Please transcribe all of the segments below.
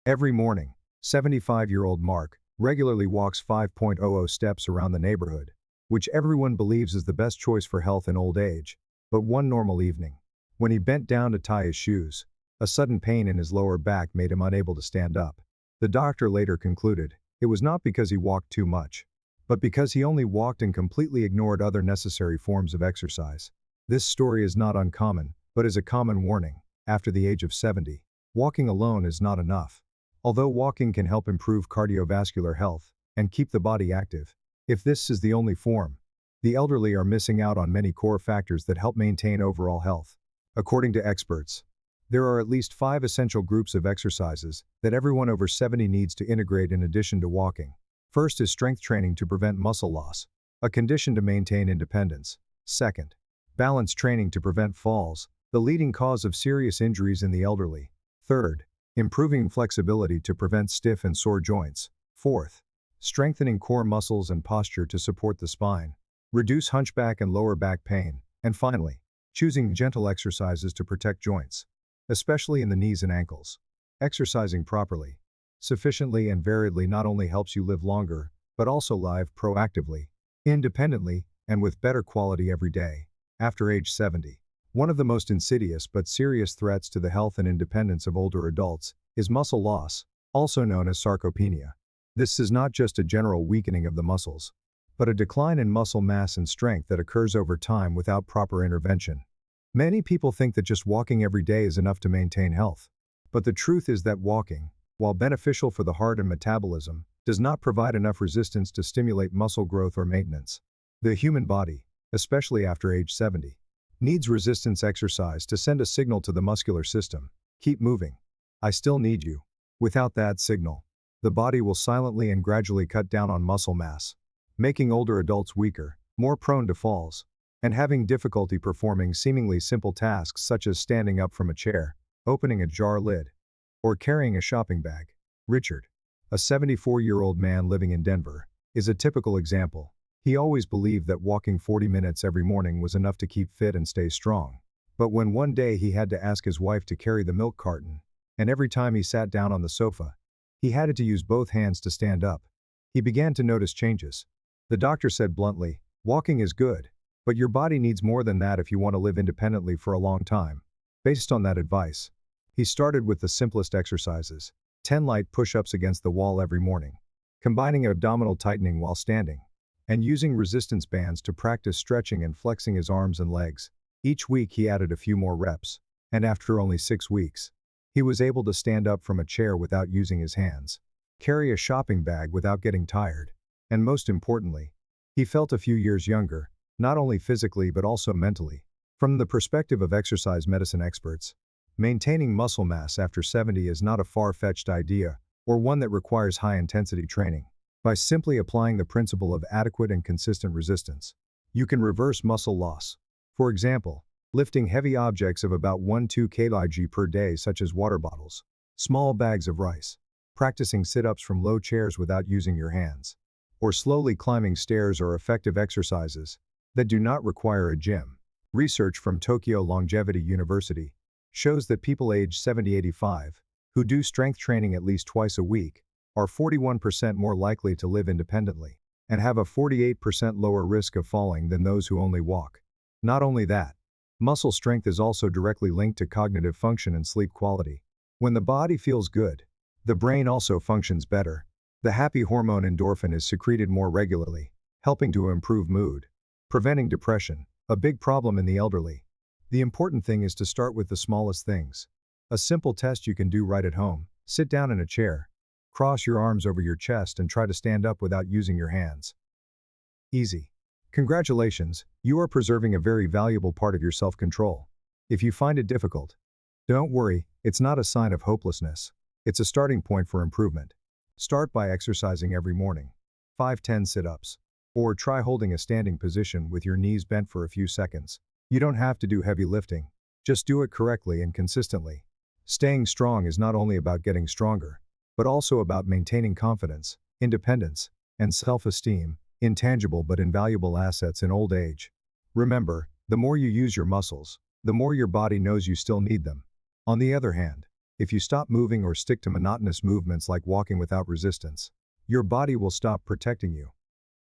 Every morning, 75-year-old Mark regularly walks 5.00 steps around the neighborhood, which everyone believes is the best choice for health in old age. But one normal evening, when he bent down to tie his shoes, a sudden pain in his lower back made him unable to stand up. The doctor later concluded it was not because he walked too much, but because he only walked and completely ignored other necessary forms of exercise. This story is not uncommon, but is a common warning. After the age of 70, walking alone is not enough. Although walking can help improve cardiovascular health and keep the body active, if this is the only form, the elderly are missing out on many core factors that help maintain overall health. According to experts, there are at least 5 essential groups of exercises that everyone over 70 needs to integrate in addition to walking. First is strength training to prevent muscle loss, a condition to maintain independence. Second, balance training to prevent falls, the leading cause of serious injuries in the elderly. Third, improving flexibility to prevent stiff and sore joints. Fourth, strengthening core muscles and posture to support the spine, reduce hunchback and lower back pain. And finally, choosing gentle exercises to protect joints, especially in the knees and ankles. Exercising properly, sufficiently and variedly not only helps you live longer, but also live proactively, independently, and with better quality every day. After age 70, one of the most insidious but serious threats to the health and independence of older adults is muscle loss, also known as sarcopenia. This is not just a general weakening of the muscles, but a decline in muscle mass and strength that occurs over time without proper intervention. Many people think that just walking every day is enough to maintain health. But the truth is that walking, while beneficial for the heart and metabolism, does not provide enough resistance to stimulate muscle growth or maintenance. The human body, especially after age 70, needs resistance exercise to send a signal to the muscular system: keep moving. I still need you. Without that signal, the body will silently and gradually cut down on muscle mass, making older adults weaker, more prone to falls, and having difficulty performing seemingly simple tasks such as standing up from a chair, opening a jar lid, or carrying a shopping bag. Richard, a 74-year-old man living in Denver, is a typical example. He always believed that walking 40 minutes every morning was enough to keep fit and stay strong. But when one day he had to ask his wife to carry the milk carton, and every time he sat down on the sofa, he had to use both hands to stand up, he began to notice changes. The doctor said bluntly, "Walking is good, but your body needs more than that if you want to live independently for a long time." Based on that advice, he started with the simplest exercises: 10 light push-ups against the wall every morning, combining abdominal tightening while standing, and using resistance bands to practice stretching and flexing his arms and legs. Each week he added a few more reps, and after only 6 weeks, he was able to stand up from a chair without using his hands, carry a shopping bag without getting tired, and most importantly, he felt a few years younger, not only physically but also mentally. From the perspective of exercise medicine experts, maintaining muscle mass after 70 is not a far-fetched idea or one that requires high-intensity training. By simply applying the principle of adequate and consistent resistance, you can reverse muscle loss. For example, lifting heavy objects of about 1-2 kg per day such as water bottles, small bags of rice, practicing sit-ups from low chairs without using your hands, or slowly climbing stairs are effective exercises that do not require a gym. Research from Tokyo Longevity University shows that people aged 70-85 who do strength training at least twice a week are 41% more likely to live independently and have a 48% lower risk of falling than those who only walk. Not only that, muscle strength is also directly linked to cognitive function and sleep quality. When the body feels good, the brain also functions better. The happy hormone endorphin is secreted more regularly, helping to improve mood, preventing depression, a big problem in the elderly. The important thing is to start with the smallest things. A simple test you can do right at home: sit down in a chair, cross your arms over your chest and try to stand up without using your hands. Easy. Congratulations, you are preserving a very valuable part of your self-control. If you find it difficult, don't worry, it's not a sign of hopelessness. It's a starting point for improvement. Start by exercising every morning. 5-10 sit-ups. Or try holding a standing position with your knees bent for a few seconds. You don't have to do heavy lifting. Just do it correctly and consistently. Staying strong is not only about getting stronger, but also about maintaining confidence, independence, and self-esteem, intangible but invaluable assets in old age. Remember, the more you use your muscles, the more your body knows you still need them. On the other hand, If you stop moving or stick to monotonous movements like walking without resistance, your body will stop protecting you.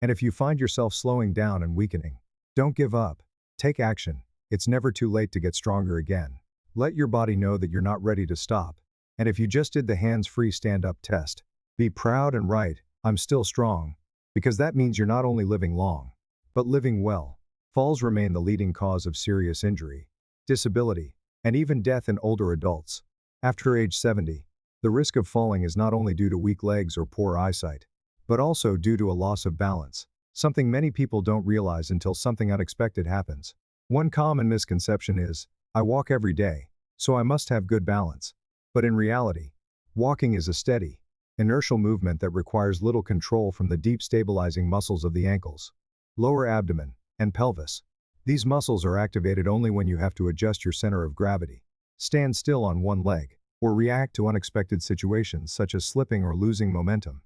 And if you find yourself slowing down and weakening, don't give up. Take action. It's never too late to get stronger again. Let your body know that you're not ready to stop. And if you just did the hands-free stand-up test, be proud and write, "I'm still strong," because that means you're not only living long, but living well. Falls remain the leading cause of serious injury, disability, and even death in older adults. After age 70, the risk of falling is not only due to weak legs or poor eyesight, but also due to a loss of balance, something many people don't realize until something unexpected happens. One common misconception is, "I walk every day, so I must have good balance." But in reality, walking is a steady, inertial movement that requires little control from the deep stabilizing muscles of the ankles, lower abdomen, and pelvis. These muscles are activated only when you have to adjust your center of gravity, stand still on one leg, or react to unexpected situations such as slipping or losing momentum.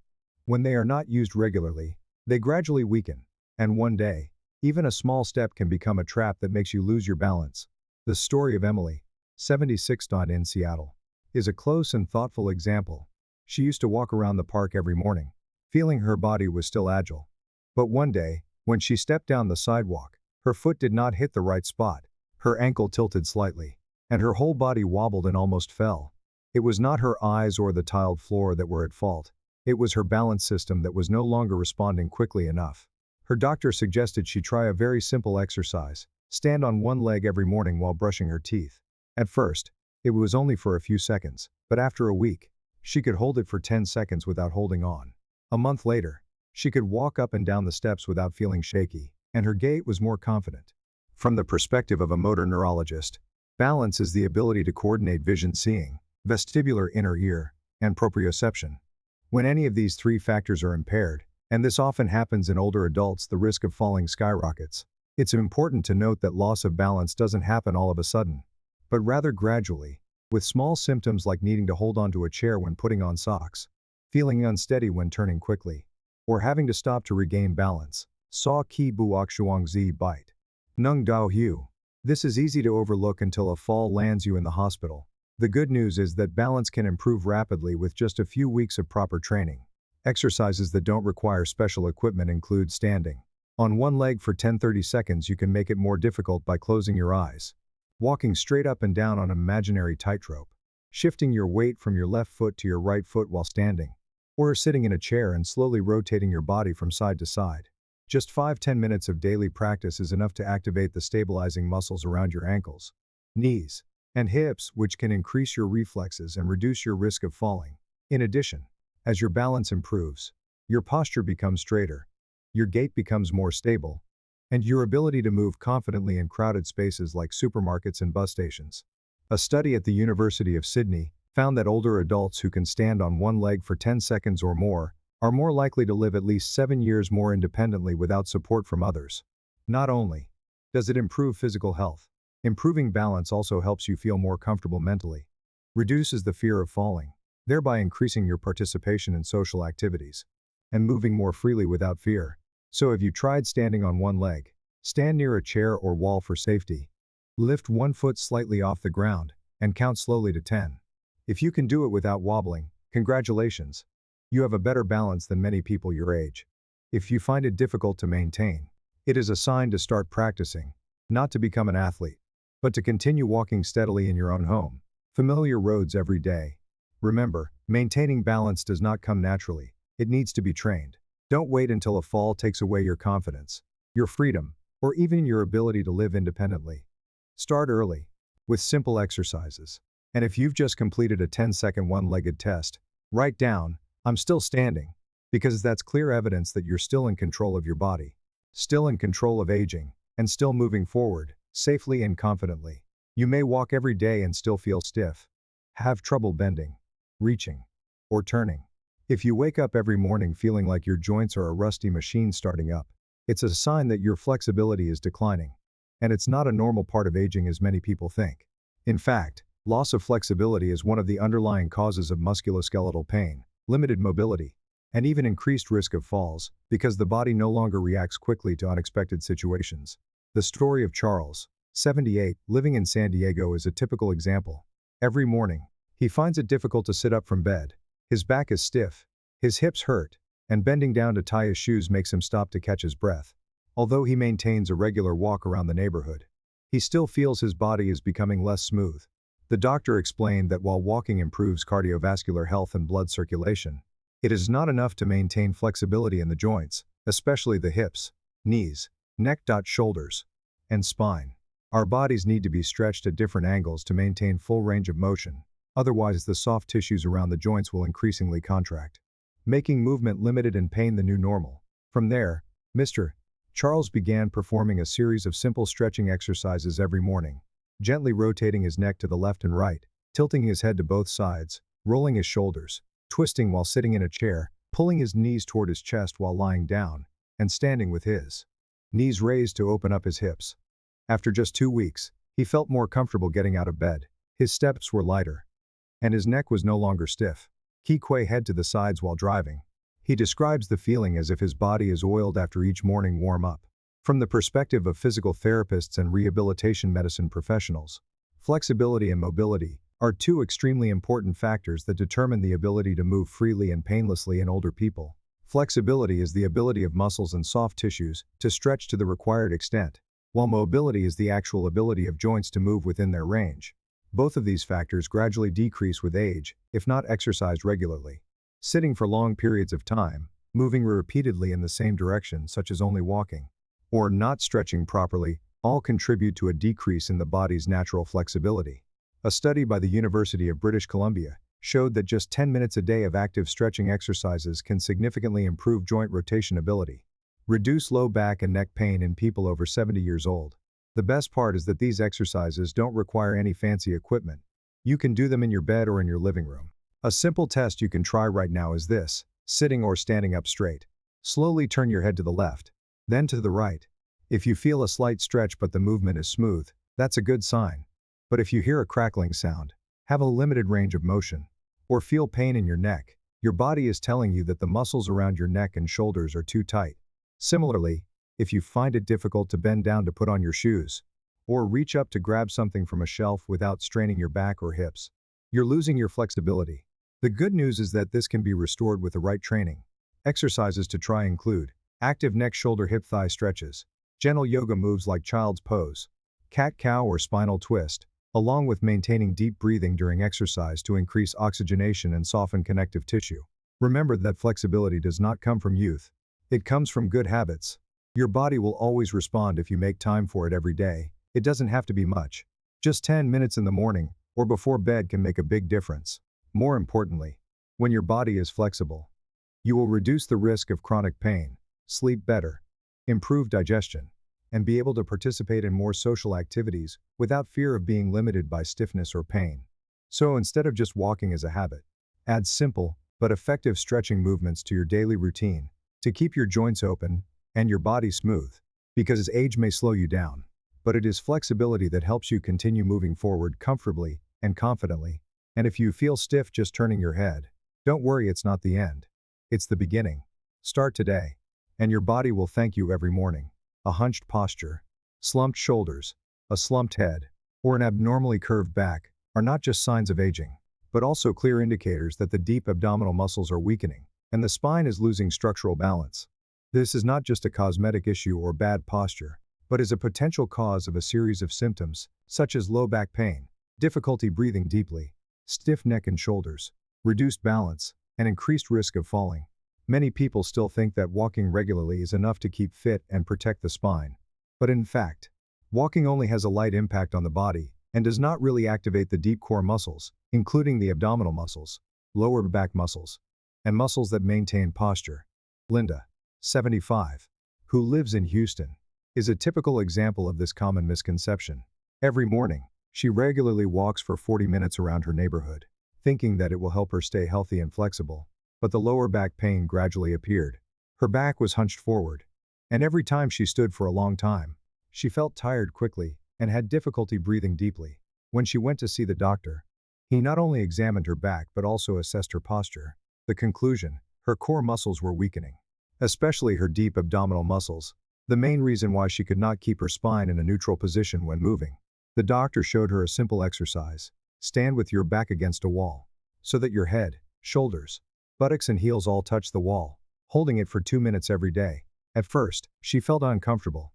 When they are not used regularly, they gradually weaken, and one day, even a small step can become a trap that makes you lose your balance. The story of Emily, 76, in Seattle, is a close and thoughtful example. She used to walk around the park every morning, feeling her body was still agile. But one day, when she stepped down the sidewalk, her foot did not hit the right spot, her ankle tilted slightly, and her whole body wobbled and almost fell. It was not her eyes or the tiled floor that were at fault. It was her balance system that was no longer responding quickly enough. Her doctor suggested she try a very simple exercise: stand on one leg every morning while brushing her teeth. At first, it was only for a few seconds, but after a week, she could hold it for 10 seconds without holding on. A month later, she could walk up and down the steps without feeling shaky, and her gait was more confident. From the perspective of a motor neurologist, balance is the ability to coordinate vision, seeing, vestibular inner ear, and proprioception. When any of these three factors are impaired, and this often happens in older adults, the risk of falling skyrockets. It's important to note that loss of balance doesn't happen all of a sudden, but rather gradually, with small symptoms like needing to hold onto a chair when putting on socks, feeling unsteady when turning quickly, or having to stop to regain balance. Sa ki buok shuang zi bite. Nung dao hu. This is easy to overlook until a fall lands you in the hospital. The good news is that balance can improve rapidly with just a few weeks of proper training. Exercises that don't require special equipment include standing on one leg for 10-30 seconds. You can make it more difficult by closing your eyes. Walking straight up and down on an imaginary tightrope. Shifting your weight from your left foot to your right foot while standing. Or sitting in a chair and slowly rotating your body from side to side. Just 5-10 minutes of daily practice is enough to activate the stabilizing muscles around your ankles, knees, and hips, which can increase your reflexes and reduce your risk of falling. In addition, as your balance improves, your posture becomes straighter, your gait becomes more stable, and your ability to move confidently in crowded spaces like supermarkets and bus stations. A study at the University of Sydney found that older adults who can stand on one leg for 10 seconds or more are more likely to live at least 7 years more independently without support from others. Not only does it improve physical health, improving balance also helps you feel more comfortable mentally, reduces the fear of falling, thereby increasing your participation in social activities, and moving more freely without fear. So have you tried standing on one leg? Stand near a chair or wall for safety. Lift one foot slightly off the ground, and count slowly to 10. If you can do it without wobbling, congratulations. You have a better balance than many people your age. If you find it difficult to maintain, it is a sign to start practicing, not to become an athlete, but to continue walking steadily in your own home, familiar roads every day. Remember, maintaining balance does not come naturally, it needs to be trained. Don't wait until a fall takes away your confidence, your freedom, or even your ability to live independently. Start early, with simple exercises. And if you've just completed a 10-second one-legged test, write down, "I'm still standing," because that's clear evidence that you're still in control of your body, still in control of aging, and still moving forward, safely and confidently. You may walk every day and still feel stiff, have trouble bending, reaching, or turning. If you wake up every morning feeling like your joints are a rusty machine starting up, it's a sign that your flexibility is declining. And it's not a normal part of aging as many people think. In fact, loss of flexibility is one of the underlying causes of musculoskeletal pain, limited mobility, and even increased risk of falls, because the body no longer reacts quickly to unexpected situations. The story of Charles, 78, living in San Diego is a typical example. Every morning, He finds it difficult to sit up from bed. His back is stiff, his hips hurt, and bending down to tie his shoes makes him stop to catch his breath. Although he maintains a regular walk around the neighborhood, he still feels his body is becoming less smooth. The doctor explained that while walking improves cardiovascular health and blood circulation, it is not enough to maintain flexibility in the joints, especially the hips, knees, neck, shoulders, and spine. Our bodies need to be stretched at different angles to maintain full range of motion, otherwise the soft tissues around the joints will increasingly contract, making movement limited and pain the new normal. From there, Mr. Charles began performing a series of simple stretching exercises every morning, gently rotating his neck to the left and right, tilting his head to both sides, rolling his shoulders, twisting while sitting in a chair, pulling his knees toward his chest while lying down, and standing with his knees raised to open up his hips. After just 2 weeks, he felt more comfortable getting out of bed, his steps were lighter, and his neck was no longer stiff. Kikwe head to the sides while driving. He describes the feeling as if his body is oiled after each morning warm-up. From the perspective of physical therapists and rehabilitation medicine professionals, flexibility and mobility are two extremely important factors that determine the ability to move freely and painlessly in older people. Flexibility is the ability of muscles and soft tissues to stretch to the required extent, while mobility is the actual ability of joints to move within their range. Both of these factors gradually decrease with age, if not exercised regularly. Sitting for long periods of time, moving repeatedly in the same direction such as only walking, or not stretching properly, all contribute to a decrease in the body's natural flexibility. A study by the University of British Columbia showed that just 10 minutes a day of active stretching exercises can significantly improve joint rotation ability, reduce low back and neck pain in people over 70 years old. The best part is that these exercises don't require any fancy equipment. You can do them in your bed or in your living room. A simple test you can try right now is this: sitting or standing up straight. Slowly turn your head to the left, then to the right. If you feel a slight stretch but the movement is smooth, that's a good sign. But if you hear a crackling sound, have a limited range of motion, or feel pain in your neck, your body is telling you that the muscles around your neck and shoulders are too tight. Similarly, if you find it difficult to bend down to put on your shoes, or reach up to grab something from a shelf without straining your back or hips, you're losing your flexibility. The good news is that this can be restored with the right training. Exercises to try include active neck, shoulder, hip, thigh stretches, gentle yoga moves like child's pose, cat-cow or spinal twist, along with maintaining deep breathing during exercise to increase oxygenation and soften connective tissue. Remember that flexibility does not come from youth. It comes from good habits. Your body will always respond if you make time for it every day. It doesn't have to be much. Just 10 minutes in the morning or before bed can make a big difference. More importantly, when your body is flexible, you will reduce the risk of chronic pain, sleep better, improve digestion, and be able to participate in more social activities without fear of being limited by stiffness or pain. So instead of just walking as a habit, add simple but effective stretching movements to your daily routine to keep your joints open and your body smooth. Because age may slow you down, but it is flexibility that helps you continue moving forward comfortably and confidently. And if you feel stiff just turning your head, don't worry, it's not the end. It's the beginning. Start today, and your body will thank you every morning. A hunched posture, slumped shoulders, a slumped head, or an abnormally curved back are not just signs of aging, but also clear indicators that the deep abdominal muscles are weakening and the spine is losing structural balance. This is not just a cosmetic issue or bad posture, but is a potential cause of a series of symptoms, such as low back pain, difficulty breathing deeply, stiff neck and shoulders, reduced balance, and increased risk of falling. Many people still think that walking regularly is enough to keep fit and protect the spine. But in fact, walking only has a light impact on the body and does not really activate the deep core muscles, including the abdominal muscles, lower back muscles, and muscles that maintain posture. Linda, 75, who lives in Houston, is a typical example of this common misconception. Every morning, she regularly walks for 40 minutes around her neighborhood, thinking that it will help her stay healthy and flexible. But the lower back pain gradually appeared. Her back was hunched forward, and every time she stood for a long time, she felt tired quickly and had difficulty breathing deeply. When she went to see the doctor, he not only examined her back but also assessed her posture. The conclusion: her core muscles were weakening, especially her deep abdominal muscles, the main reason why she could not keep her spine in a neutral position when moving. The doctor showed her a simple exercise: Stand with your back against a wall, so that your head, shoulders, buttocks and heels all touch the wall, holding it for 2 minutes every day. At first, she felt uncomfortable.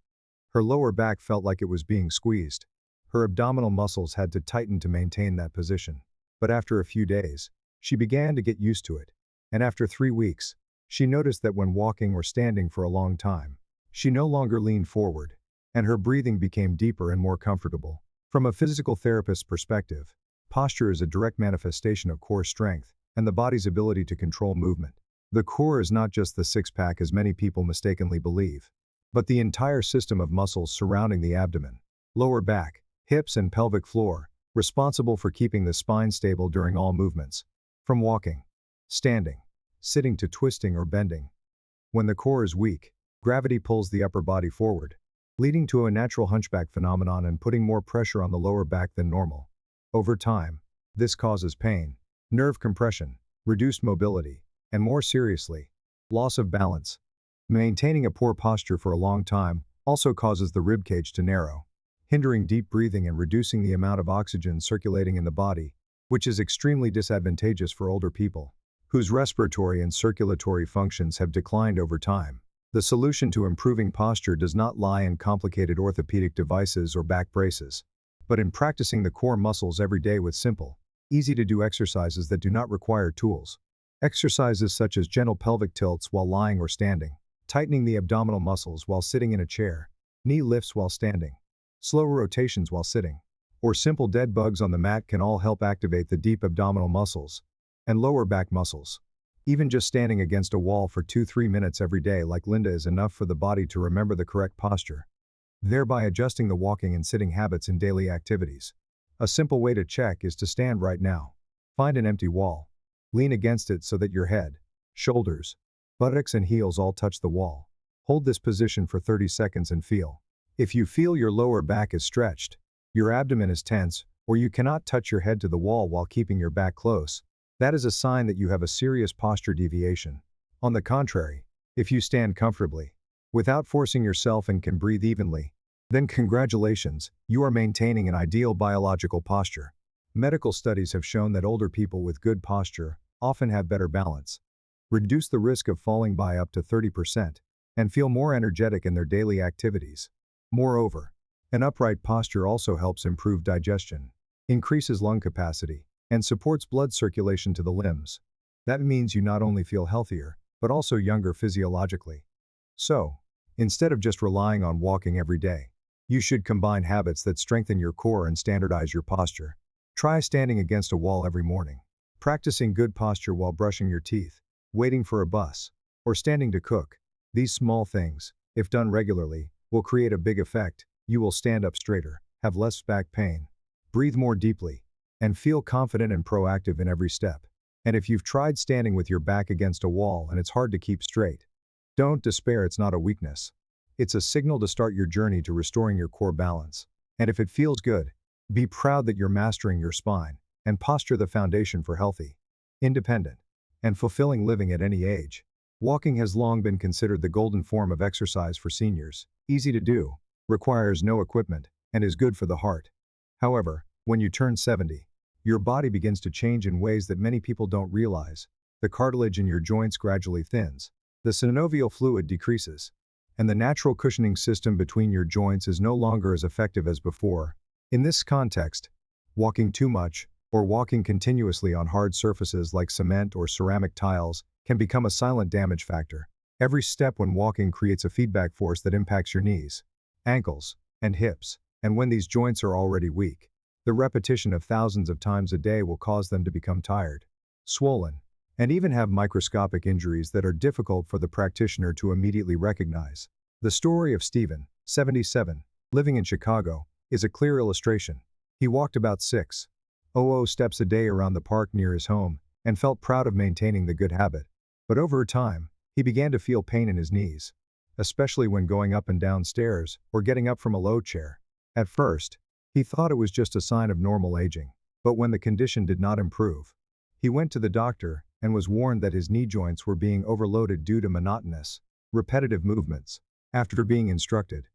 Her lower back felt like it was being squeezed. Her abdominal muscles had to tighten to maintain that position. But after a few days, she began to get used to it. And after 3 weeks, she noticed that when walking or standing for a long time, she no longer leaned forward, and her breathing became deeper and more comfortable. From a physical therapist's perspective, posture is a direct manifestation of core strength and the body's ability to control movement. The core is not just the six-pack as many people mistakenly believe, but the entire system of muscles surrounding the abdomen, lower back, hips and pelvic floor, responsible for keeping the spine stable during all movements, from walking, standing, sitting to twisting or bending. When the core is weak, gravity pulls the upper body forward, leading to a natural hunchback phenomenon and putting more pressure on the lower back than normal. Over time, this causes pain, nerve compression, reduced mobility, and more seriously, loss of balance. Maintaining a poor posture for a long time also causes the ribcage to narrow, hindering deep breathing and reducing the amount of oxygen circulating in the body, which is extremely disadvantageous for older people, whose respiratory and circulatory functions have declined over time. The solution to improving posture does not lie in complicated orthopedic devices or back braces, but in practicing the core muscles every day with simple, easy-to-do exercises that do not require tools. Exercises such as gentle pelvic tilts while lying or standing, tightening the abdominal muscles while sitting in a chair, knee lifts while standing, slow rotations while sitting, or simple dead bugs on the mat can all help activate the deep abdominal muscles and lower back muscles. Even just standing against a wall for 2-3 minutes every day like Linda is enough for the body to remember the correct posture, thereby adjusting the walking and sitting habits in daily activities. A simple way to check is to stand right now. Find an empty wall. Lean against it so that your head, shoulders, buttocks and heels all touch the wall. Hold this position for 30 seconds and feel. If you feel your lower back is stretched, your abdomen is tense, or you cannot touch your head to the wall while keeping your back close, that is a sign that you have a serious posture deviation. On the contrary, if you stand comfortably, without forcing yourself and can breathe evenly, then congratulations, you are maintaining an ideal biological posture. Medical studies have shown that older people with good posture often have better balance, reduce the risk of falling by up to 30%, and feel more energetic in their daily activities. Moreover, an upright posture also helps improve digestion, increases lung capacity, and supports blood circulation to the limbs. That means you not only feel healthier, but also younger physiologically. So, instead of just relying on walking every day, you should combine habits that strengthen your core and standardize your posture. Try standing against a wall every morning, practicing good posture while brushing your teeth, waiting for a bus, or standing to cook. These small things, if done regularly, will create a big effect. You will stand up straighter, have less back pain, breathe more deeply, and feel confident and proactive in every step. And if you've tried standing with your back against a wall and it's hard to keep straight, don't despair, it's not a weakness. It's a signal to start your journey to restoring your core balance. And if it feels good, be proud that you're mastering your spine and posture, the foundation for healthy, independent, and fulfilling living at any age. Walking has long been considered the golden form of exercise for seniors. Easy to do, requires no equipment, and is good for the heart. However, when you turn 70, your body begins to change in ways that many people don't realize. The cartilage in your joints gradually thins, the synovial fluid decreases, and the natural cushioning system between your joints is no longer as effective as before. In this context, walking too much, or walking continuously on hard surfaces like cement or ceramic tiles, can become a silent damage factor. Every step when walking creates a feedback force that impacts your knees, ankles, and hips, and when these joints are already weak, the repetition of thousands of times a day will cause them to become tired, swollen, and even have microscopic injuries that are difficult for the practitioner to immediately recognize. The story of Stephen, 77, living in Chicago, is a clear illustration. He walked about 600 steps a day around the park near his home and felt proud of maintaining the good habit. But over time, he began to feel pain in his knees, especially when going up and down stairs or getting up from a low chair. At first, he thought it was just a sign of normal aging, but when the condition did not improve, he went to the doctor and was warned that his knee joints were being overloaded due to monotonous, repetitive movements. After being instructed,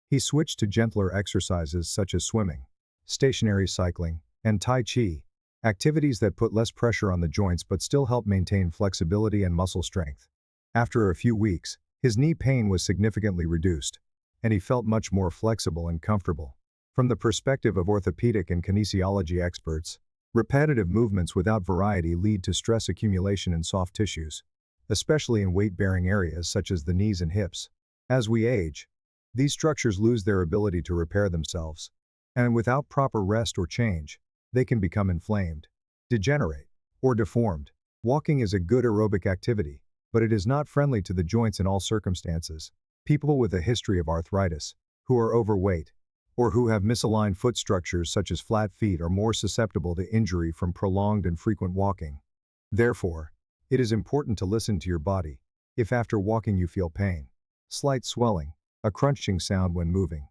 he switched to gentler exercises such as swimming, stationary cycling, and Tai Chi, activities that put less pressure on the joints but still help maintain flexibility and muscle strength. After a few weeks, his knee pain was significantly reduced, and he felt much more flexible and comfortable. From the perspective of orthopedic and kinesiology experts, repetitive movements without variety lead to stress accumulation in soft tissues, especially in weight-bearing areas such as the knees and hips. As we age, these structures lose their ability to repair themselves, and without proper rest or change, they can become inflamed, degenerate, or deformed. Walking is a good aerobic activity, but it is not friendly to the joints in all circumstances. People with a history of arthritis, who are overweight, or who have misaligned foot structures such as flat feet are more susceptible to injury from prolonged and frequent walking. Therefore, it is important to listen to your body. If after walking you feel pain, slight swelling, a crunching sound when moving,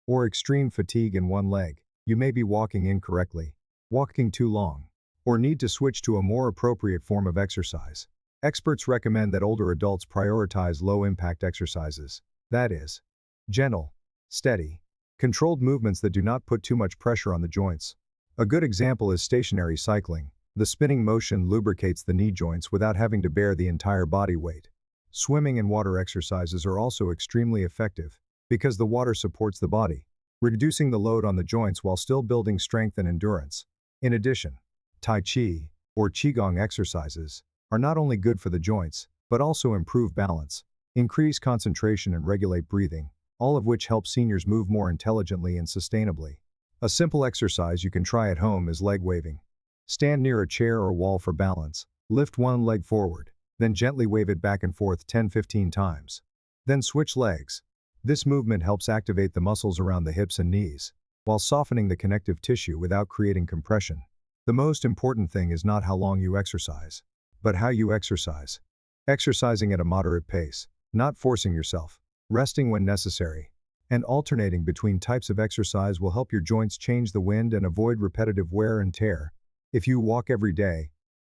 or extreme fatigue in one leg, you may be walking incorrectly, walking too long, or need to switch to a more appropriate form of exercise. Experts recommend that older adults prioritize low-impact exercises, that is, gentle, steady, controlled movements that do not put too much pressure on the joints. A good example is stationary cycling. The spinning motion lubricates the knee joints without having to bear the entire body weight. Swimming and water exercises are also extremely effective because the water supports the body, reducing the load on the joints while still building strength and endurance. In addition, Tai Chi, or Qigong exercises, are not only good for the joints, but also improve balance, increase concentration and regulate breathing, all of which help seniors move more intelligently and sustainably. A simple exercise you can try at home is leg waving. Stand near a chair or wall for balance, lift one leg forward, then gently wave it back and forth 10-15 times. Then switch legs. This movement helps activate the muscles around the hips and knees, while softening the connective tissue without creating compression. The most important thing is not how long you exercise, but how you exercise. Exercising at a moderate pace, not forcing yourself, resting when necessary, and alternating between types of exercise will help your joints change the wind and avoid repetitive wear and tear. If you walk every day,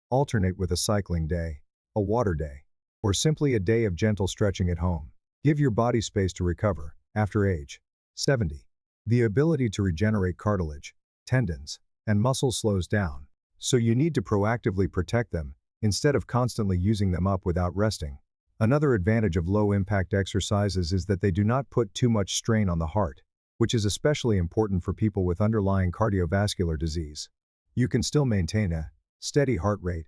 alternate with a cycling day, a water day, or simply a day of gentle stretching at home. Give your body space to recover. After age 70, the ability to regenerate cartilage, tendons, and muscles slows down, so you need to proactively protect them instead of constantly using them up without resting. Another advantage of low-impact exercises is that they do not put too much strain on the heart, which is especially important for people with underlying cardiovascular disease. You can still maintain a steady heart rate,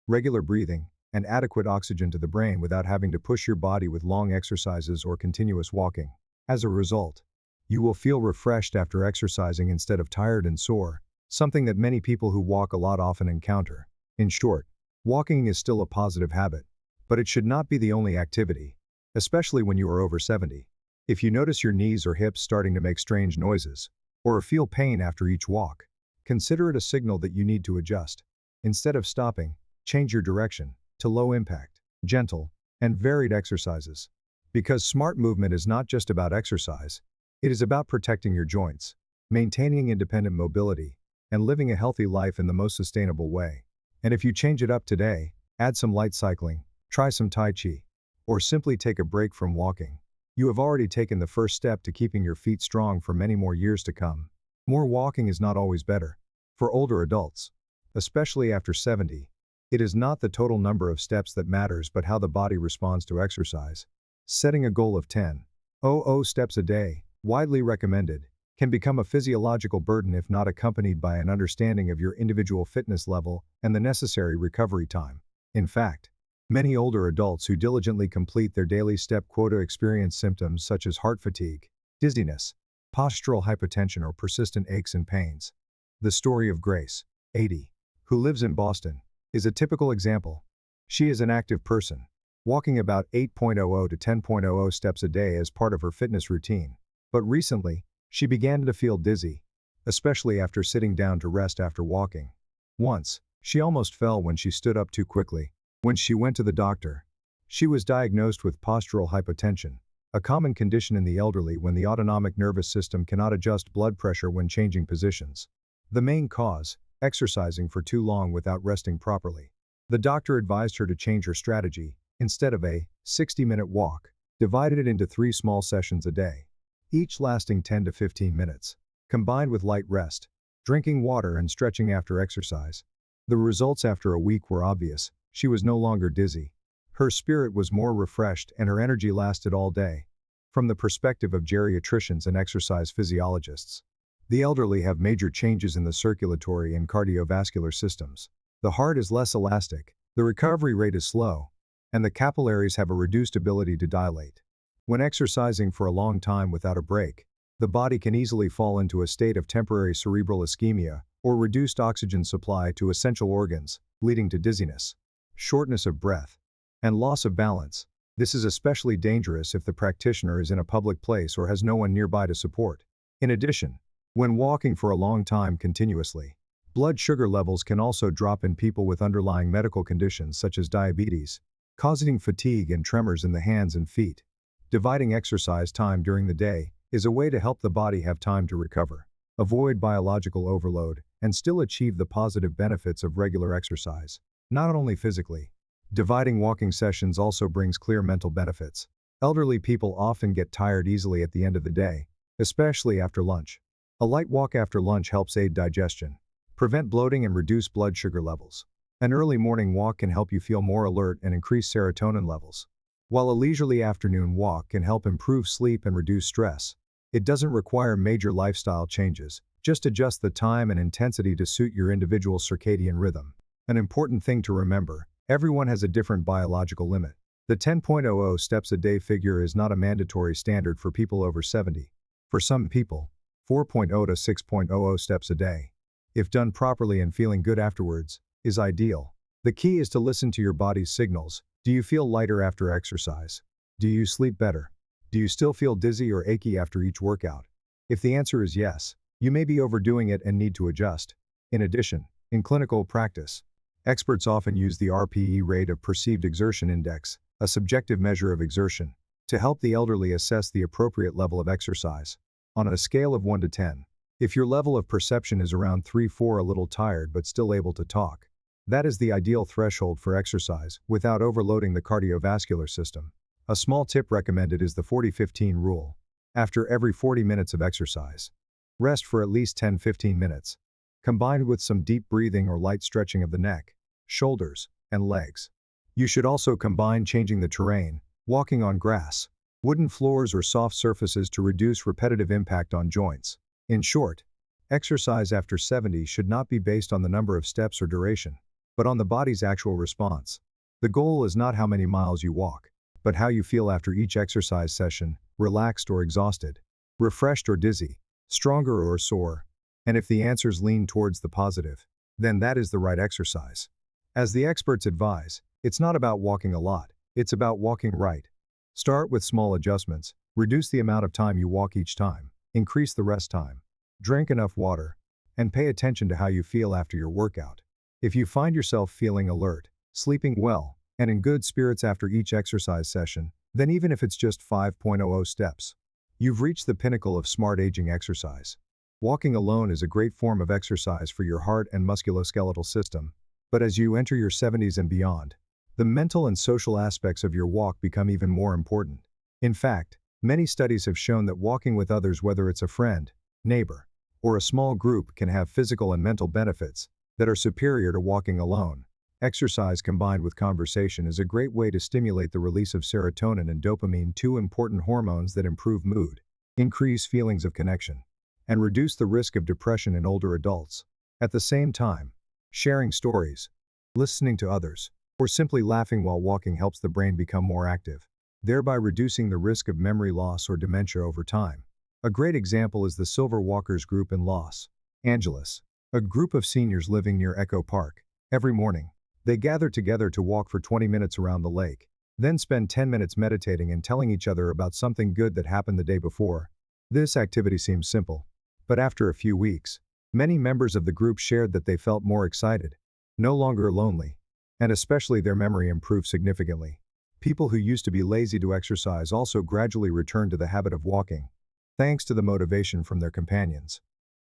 regular breathing, and adequate oxygen to the brain without having to push your body with long exercises or continuous walking. As a result, you will feel refreshed after exercising instead of tired and sore, something that many people who walk a lot often encounter. In short, walking is still a positive habit, but it should not be the only activity, especially when you are over 70. If you notice your knees or hips starting to make strange noises, or feel pain after each walk, consider it a signal that you need to adjust. Instead of stopping, change your direction to low-impact, gentle, and varied exercises. Because smart movement is not just about exercise, it is about protecting your joints, maintaining independent mobility, and living a healthy life in the most sustainable way. And if you change it up today, add some light cycling, try some Tai Chi, or simply take a break from walking, you have already taken the first step to keeping your feet strong for many more years to come. More walking is not always better. For older adults, especially after 70, it is not the total number of steps that matters but how the body responds to exercise. Setting a goal of 10,000 steps a day, widely recommended, can become a physiological burden if not accompanied by an understanding of your individual fitness level and the necessary recovery time. In fact, many older adults who diligently complete their daily step quota experience symptoms such as heart fatigue, dizziness, postural hypotension, or persistent aches and pains. The story of Grace, 80, who lives in Boston, is a typical example. She is an active person, walking about 8.00 to 10.00 steps a day as part of her fitness routine. But recently, she began to feel dizzy, especially after sitting down to rest after walking. Once, she almost fell when she stood up too quickly. When she went to the doctor, she was diagnosed with postural hypotension, a common condition in the elderly when the autonomic nervous system cannot adjust blood pressure when changing positions. The main cause, exercising for too long without resting properly. The doctor advised her to change her strategy. Instead of a 60-minute walk, divided it into 3 small sessions a day, each lasting 10 to 15 minutes, combined with light rest, drinking water and stretching after exercise. The results after a week were obvious. She was no longer dizzy. Her spirit was more refreshed and her energy lasted all day. From the perspective of geriatricians and exercise physiologists, the elderly have major changes in the circulatory and cardiovascular systems. The heart is less elastic, the recovery rate is slow, and the capillaries have a reduced ability to dilate. When exercising for a long time without a break, the body can easily fall into a state of temporary cerebral ischemia or reduced oxygen supply to essential organs, leading to dizziness, shortness of breath, and loss of balance. This is especially dangerous if the practitioner is in a public place or has no one nearby to support. In addition, when walking for a long time continuously, blood sugar levels can also drop in people with underlying medical conditions such as diabetes, causing fatigue and tremors in the hands and feet. Dividing exercise time during the day is a way to help the body have time to recover, avoid biological overload, and still achieve the positive benefits of regular exercise. Not only physically, dividing walking sessions also brings clear mental benefits. Elderly people often get tired easily at the end of the day, especially after lunch. A light walk after lunch helps aid digestion, prevent bloating and reduce blood sugar levels. An early morning walk can help you feel more alert and increase serotonin levels, while a leisurely afternoon walk can help improve sleep and reduce stress. It doesn't require major lifestyle changes, just adjust the time and intensity to suit your individual circadian rhythm. An important thing to remember, everyone has a different biological limit. The 10.00 steps a day figure is not a mandatory standard for people over 70. For some people, 4.0 to 6.00 steps a day, if done properly and feeling good afterwards, is ideal. The key is to listen to your body's signals. Do you feel lighter after exercise? Do you sleep better? Do you still feel dizzy or achy after each workout? If the answer is yes, you may be overdoing it and need to adjust. In addition, in clinical practice, experts often use the RPE rate of perceived exertion index, a subjective measure of exertion, to help the elderly assess the appropriate level of exercise. On a scale of 1 to 10, if your level of perception is around 3-4, a little tired but still able to talk, that is the ideal threshold for exercise without overloading the cardiovascular system. A small tip recommended is the 40-15 rule. After every 40 minutes of exercise, rest for at least 10-15 minutes, combined with some deep breathing or light stretching of the neck, shoulders, and legs. You should also combine changing the terrain, walking on grass, wooden floors or soft surfaces to reduce repetitive impact on joints. In short, exercise after 70 should not be based on the number of steps or duration, but on the body's actual response. The goal is not how many miles you walk, but how you feel after each exercise session, relaxed or exhausted, refreshed or dizzy, stronger or sore. And if the answers lean towards the positive, then that is the right exercise. As the experts advise, it's not about walking a lot, it's about walking right. Start with small adjustments, reduce the amount of time you walk each time, increase the rest time, drink enough water, and pay attention to how you feel after your workout. If you find yourself feeling alert, sleeping well, and in good spirits after each exercise session, then even if it's just 5.00 steps, you've reached the pinnacle of smart aging exercise. Walking alone is a great form of exercise for your heart and musculoskeletal system, but as you enter your 70s and beyond, the mental and social aspects of your walk become even more important. In fact, many studies have shown that walking with others, whether it's a friend, neighbor, or a small group, can have physical and mental benefits that are superior to walking alone. Exercise combined with conversation is a great way to stimulate the release of serotonin and dopamine, two important hormones that improve mood, increase feelings of connection, and reduce the risk of depression in older adults. At the same time, sharing stories, listening to others, or simply laughing while walking helps the brain become more active, thereby reducing the risk of memory loss or dementia over time. A great example is the Silver Walkers group in Los Angeles, a group of seniors living near Echo Park. Every morning, they gather together to walk for 20 minutes around the lake, then spend 10 minutes meditating and telling each other about something good that happened the day before. This activity seems simple, but after a few weeks, many members of the group shared that they felt more excited, no longer lonely, and especially their memory improved significantly. People who used to be lazy to exercise also gradually returned to the habit of walking, thanks to the motivation from their companions.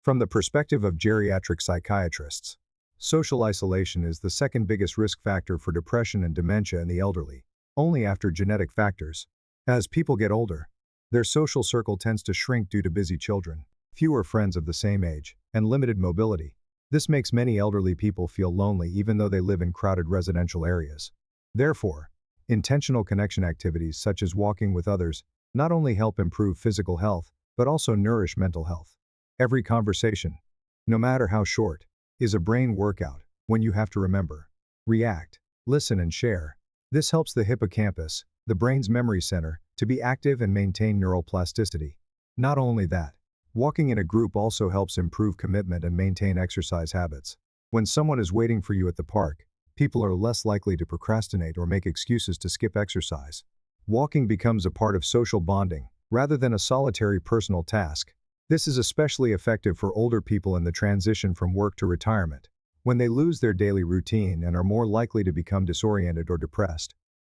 From the perspective of geriatric psychiatrists, social isolation is the second biggest risk factor for depression and dementia in the elderly, only after genetic factors. As people get older, their social circle tends to shrink due to busy children, fewer friends of the same age, and limited mobility. This makes many elderly people feel lonely even though they live in crowded residential areas. Therefore, intentional connection activities such as walking with others not only help improve physical health, but also nourish mental health. Every conversation, no matter how short, is a brain workout when you have to remember, react, listen, and share. This helps the hippocampus, the brain's memory center, to be active and maintain neural plasticity. Not only that, walking in a group also helps improve commitment and maintain exercise habits. When someone is waiting for you at the park, people are less likely to procrastinate or make excuses to skip exercise. Walking becomes a part of social bonding, rather than a solitary personal task. This is especially effective for older people in the transition from work to retirement, when they lose their daily routine and are more likely to become disoriented or depressed.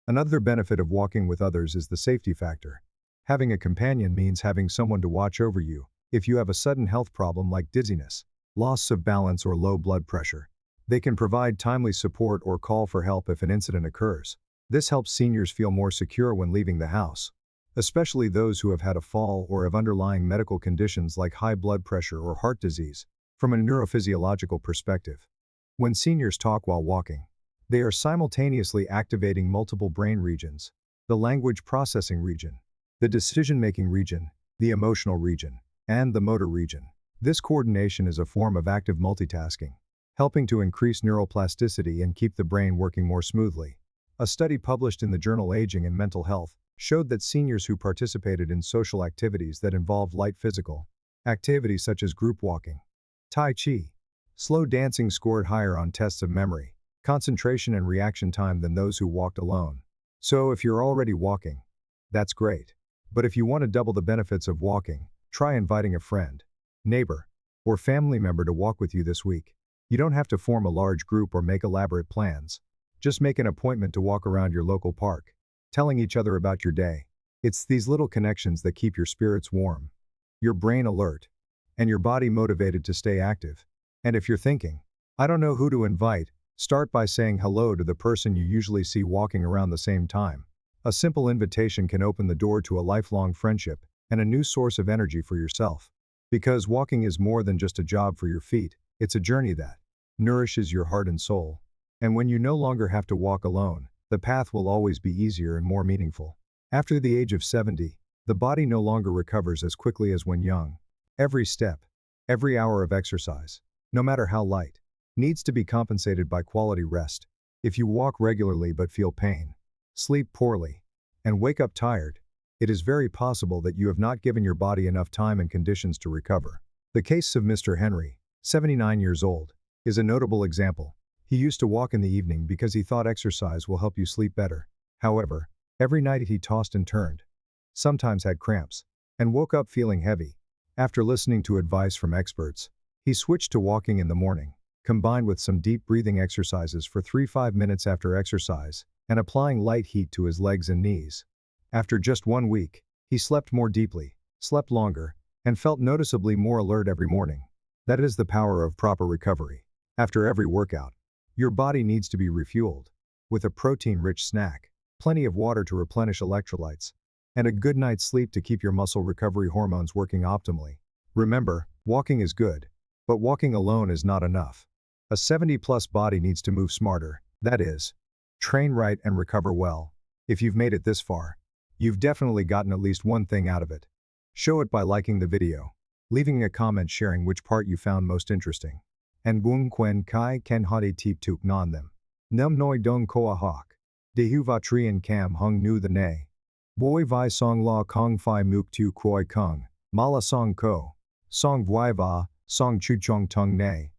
Another benefit of walking with others is the safety factor. Having a companion means having someone to watch over you if you have a sudden health problem like dizziness, loss of balance, or low blood pressure. They can provide timely support or call for help if an incident occurs. This helps seniors feel more secure when leaving the house, especially those who have had a fall or have underlying medical conditions like high blood pressure or heart disease. From a neurophysiological perspective, when seniors talk while walking, they are simultaneously activating multiple brain regions: the language processing region, the decision-making region, the emotional region, and the motor region. This coordination is a form of active multitasking, helping to increase neuroplasticity and keep the brain working more smoothly. A study published in the journal Aging and Mental Health showed that seniors who participated in social activities that involved light physical activities such as group walking, tai chi, slow dancing scored higher on tests of memory, concentration, and reaction time than those who walked alone. So if you're already walking, that's great. But if you want to double the benefits of walking, try inviting a friend, neighbor, or family member to walk with you this week. You don't have to form a large group or make elaborate plans. Just make an appointment to walk around your local park, telling each other about your day. It's these little connections that keep your spirits warm, your brain alert, and your body motivated to stay active. And if you're thinking, I don't know who to invite, start by saying hello to the person you usually see walking around the same time. A simple invitation can open the door to a lifelong friendship and a new source of energy for yourself. Because walking is more than just a job for your feet, it's a journey that nourishes your heart and soul. And when you no longer have to walk alone, the path will always be easier and more meaningful. After the age of 70, the body no longer recovers as quickly as when young. Every step, every hour of exercise, no matter how light, needs to be compensated by quality rest. If you walk regularly but feel pain, sleep poorly, and wake up tired, it is very possible that you have not given your body enough time and conditions to recover. The case of Mr. Henry, 79 years old, is a notable example. He used to walk in the evening because he thought exercise will help you sleep better. However, every night he tossed and turned, sometimes had cramps, and woke up feeling heavy. After listening to advice from experts, he switched to walking in the morning, combined with some deep breathing exercises for 3-5 minutes after exercise, and applying light heat to his legs and knees. After just 1 week, he slept more deeply, slept longer, and felt noticeably more alert every morning. That is the power of proper recovery. After every workout, your body needs to be refueled with a protein-rich snack, plenty of water to replenish electrolytes, and a good night's sleep to keep your muscle recovery hormones working optimally. Remember, walking is good, but walking alone is not enough. A 70-plus body needs to move smarter, that is, train right and recover well. If you've made it this far, you've definitely gotten at least one thing out of it. Show it by liking the video, leaving a comment sharing which part you found most interesting. And buong quen kai ken hade tip tuk non them. Num noi dong koa hawk. De hu va trien cam hung nu the nay. Boy vi song la kong fi muk tu koi kung. Mala song ko. Song vui va, song chu chong tung nay.